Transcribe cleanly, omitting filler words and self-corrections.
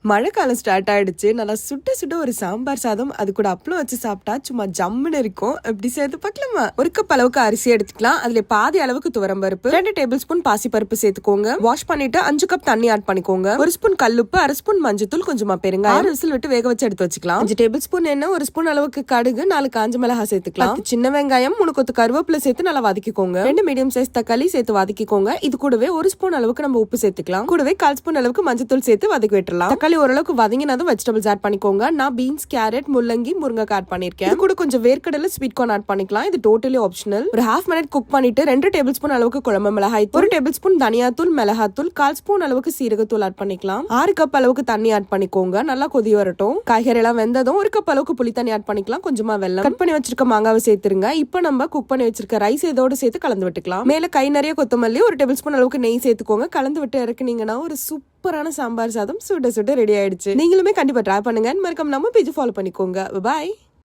மழைக்காலம் ஸ்டார்ட் ஆயிடுச்சு. நல்லா சுட்ட சுட்ட ஒரு சாம்பார் சாதம் அது கூட அப்பளம் வச்சு சாப்பிட்டா சும்மா ஜம்முன்னு இருக்கும். எப்படி சேர்த்து பார்க்கலாமா? ஒரு கப் அளவுக்கு அரிசி எடுத்துக்கலாம். அதுல பாதி அளவுக்கு துவரம் பருப்பு, 2 டேபிள் ஸ்பூன் பாசி பருப்பு சேர்த்துக்கோங்க. வாஷ் பண்ணிட்டு 5 கப் தண்ணி ஆட் பண்ணிக்கோங்க. 1 ஸ்பூன் கல்லுப்பு, 1/2 ஸ்பூன் மஞ்சத்தூள், கொஞ்சமா பெருங்காயம், 6 விசில் விட்டு வேக வச்சு எடுத்து வச்சுக்கலாம். 5 டேபிள் ஸ்பூன் எண்ணெய், 1 ஸ்பூன் அளவுக்கு கடுகு, 4 காஞ்ச மிளகாய் சேர்த்துக்கலாம். சின்ன வெங்காயம், 3 கொத்து கருவேப்பிலை சேர்த்து நல்லா வதக்கிக்கோங்க. 2 மீடியம் சைஸ் தக்காளி சேர்த்து வதக்கிக்கோங்க. இது கூடவே 1 ஸ்பூன் அளவுக்கு நம்ம உப்பு சேர்த்துக்கலாம். கூடவே 1/4 ஸ்பூன் அளவுக்கு மஞ்சத்தூள் சேர்த்து வதக்கி விட்டுறலாம். தக்காளி ஓரளவுக்கு வதங்கினதும் வெஜிடபிள்ஸ் ஆட் பண்ணிக்கோங்க. நான் பீன்ஸ், கேரட், முள்ளங்கி, முருங்கைக்காய் ஆட் பண்ணிருக்கேன். இது கூட கொஞ்சம் வேர்க்கடலை, ஸ்வீட் கார்ன் ஆட் பண்ணிக்கலாம். இது டோட்டலி ஆப்ஷனல். ஒரு ½ மினிட் குக் பண்ணிட்டு 2 டேபிள் ஸ்பூன் அளவுக்கு குழம்பு மிளகாய், 1 டேபிள் ஸ்பூன் தனியாத்தூள், மிளகாத்தூள், 1/4 ஸ்பூன் அளவுக்கு சீரகத்தூள் ஆட் பண்ணிக்கலாம். 6 கப் அளவுக்கு தண்ணி ஆட் பண்ணிக்கோங்க. நல்லா கொதி வரட்டும். காய்கறி எல்லாம் வெந்ததும் 1 கப் அளவுக்கு புளி தண்ணி ஆட் பண்ணிக்கலாம். கொஞ்சமா வெல்லம், கட் பண்ணி வச்சிருக்க மாங்காவை சேர்த்துருங்க. இப்போ நம்ம குக் பண்ணி வச்சிருக்க ரைஸ் இதோட சேர்த்து கலந்து விட்டுக்கலாம். மேல கை நிறைய கொத்தமல்லி, 1 டேபிள் ஸ்பூன் அளவுக்கு நெய் சேர்த்துக்கோங்க. கலந்து விட்டு இறக்குனீங்கன்னா ஒரு சூப்பரான சாம்பார் சாதம் சுட சுட ரெடி ஆயிடுச்சு. நீங்களுமே கண்டிப்பா ட்ரை பண்ணுங்க. மறக்காம நம்ம பேஜ் ஃபாலோ பண்ணிக்கோங்க. பாய்.